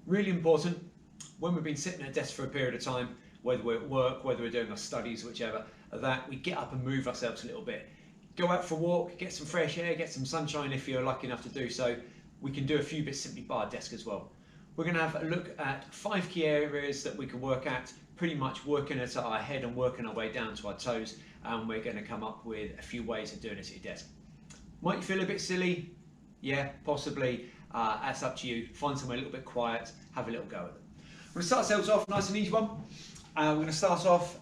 Really important, when we've been sitting at a desk for a period of time, whether we're at work, whether we're doing our studies, whichever, that we get up and move ourselves a little bit. Go out for a walk, get some fresh air, get some sunshine if you're lucky enough to do so. We can do a few bits simply by our desk as well. We're going to have a look at 5 key areas that we can work at, pretty much working at our head and working our way down to our toes, and we're going to come up with a few ways of doing it at your desk. Might you feel a bit silly? Yeah, possibly. That's up to you. Find somewhere a little bit quiet, have a little go at them. We're going to start ourselves off nice and easy one. We're going to start off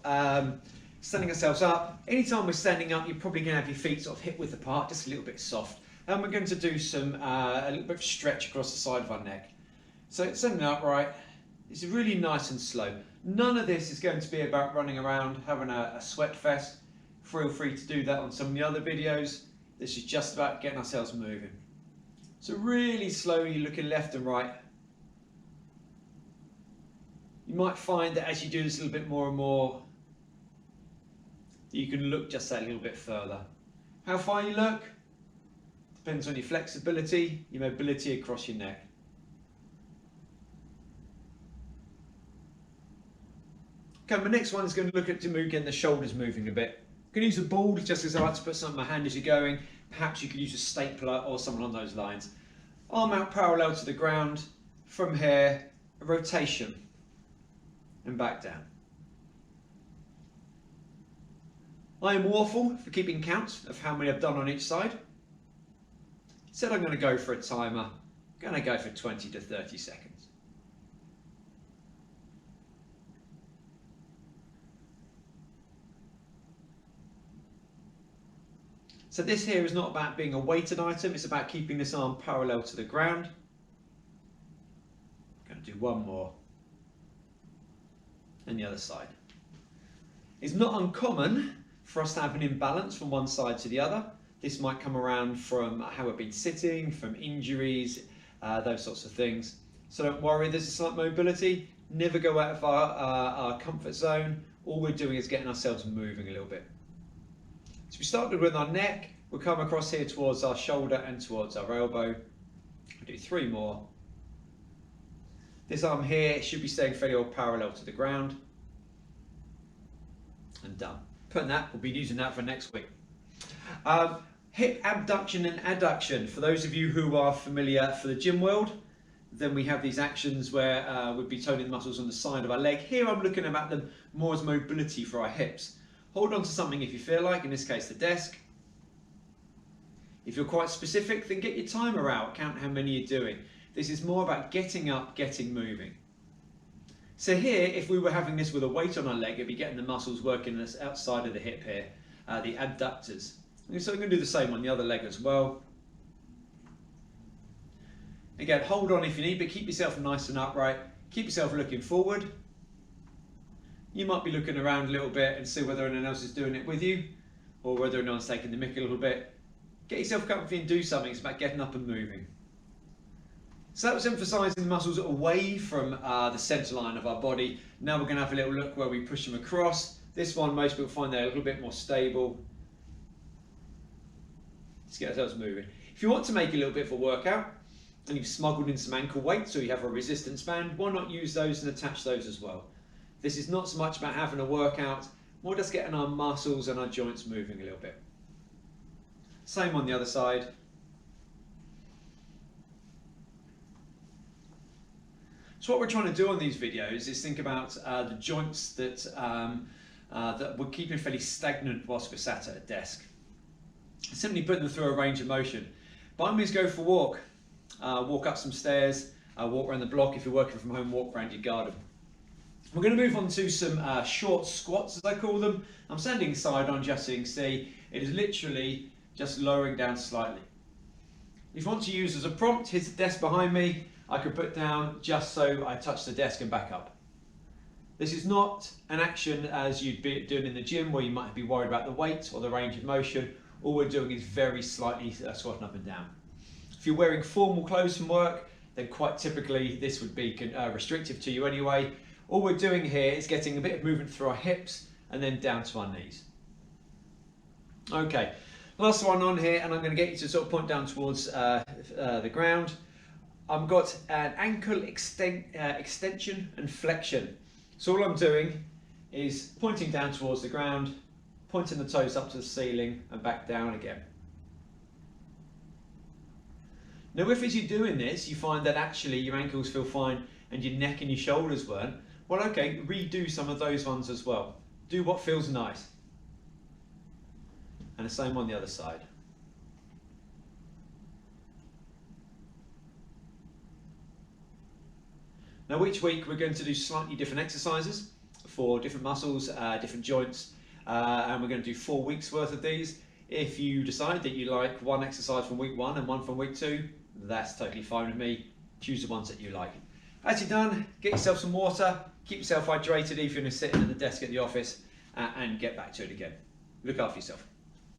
standing ourselves up. Anytime we're standing up, you're probably going to have your feet sort of hip width apart, just a little bit soft. And we're going to do some a little bit of stretch across the side of our neck. So standing upright, it's really nice and slow. None of this is going to be about running around, having a sweat fest. Feel free to do that on some of the other videos. This is just about getting ourselves moving. So really slowly looking left and right. You might find that as you do this a little bit more and more, you can look just that little bit further. How far you look depends on your flexibility, your mobility across your neck. Okay, my next one is going to look at getting the shoulders moving a bit. You can use a ball just as I like to put something in my hand as you're going. Perhaps you could use a stapler or something on those lines. Arm out parallel to the ground. From here, a rotation and back down. I am awful for keeping count of how many I've done on each side. Said I'm going to go for a timer. I'm going to go for 20 to 30 seconds. So this here is not about being a weighted item, it's about keeping this arm parallel to the ground. I'm going to do one more. And the other side. It's not uncommon for us to have an imbalance from one side to the other. This might come around from how we've been sitting, from injuries, those sorts of things. So don't worry, there's a slight mobility. Never go out of our comfort zone. All we're doing is getting ourselves moving a little bit. So we started with our neck, we'll come across here towards our shoulder and towards our elbow. We'll do 3 more. This arm here should be staying fairly well parallel to the ground. And done. Putting that, we'll be using that for next week. Hip abduction and adduction. For those of you who are familiar for the gym world, then we have these actions where we'd be toning the muscles on the side of our leg. Here I'm looking at them more as mobility for our hips. Hold on to something if you feel like, in this case the desk. If you're quite specific, then get your timer out, count how many you're doing. This is more about getting up, getting moving. So here, if we were having this with a weight on our leg, it'd be getting the muscles working this outside of the hip here, the adductors. So I'm going to do the same on the other leg as well. Again, hold on if you need, but keep yourself nice and upright. Keep yourself looking forward. You might be looking around a little bit and see whether anyone else is doing it with you, or whether anyone's taking the mick a little bit. Get yourself comfy and do something. It's about getting up and moving. So that was emphasising the muscles away from the centre line of our body. Now we're going to have a little look where we push them across. This one, most people find they're a little bit more stable. Let's get ourselves moving. If you want to make a little bit of a workout, and you've smuggled in some ankle weights, or you have a resistance band, why not use those and attach those as well? This is not so much about having a workout, more just getting our muscles and our joints moving a little bit. Same on the other side. So what we're trying to do on these videos is think about the joints that we're keeping fairly stagnant whilst we're sat at a desk. Simply putting them through a range of motion. By means, go for a walk. Walk up some stairs, walk around the block. If you're working from home, walk around your garden. We're going to move on to some short squats, as I call them. I'm standing side on just so you can see. It is literally just lowering down slightly. If you want to use as a prompt, here's the desk behind me. I could put down just so I touch the desk and back up. This is not an action as you'd be doing in the gym where you might be worried about the weight or the range of motion. All we're doing is very slightly squatting up and down. If you're wearing formal clothes from work, then quite typically this would be restrictive to you anyway. All we're doing here is getting a bit of movement through our hips and then down to our knees. Okay, last one on here, and I'm going to get you to sort of point down towards the ground. I've got an ankle extension and flexion. So all I'm doing is pointing down towards the ground, pointing the toes up to the ceiling and back down again. Now if as you're doing this you find that actually your ankles feel fine and your neck and your shoulders weren't, well okay, redo some of those ones as well. Do what feels nice. And the same on the other side. Now each week we're going to do slightly different exercises for different muscles, different joints, and we're going to do 4 weeks worth of these. If you decide that you like one exercise from week 1 and one from week 2, that's totally fine with me. Choose the ones that you like. As you're done, get yourself some water, keep yourself hydrated if you're going to sit at the desk at the office, and get back to it again. Look after yourself.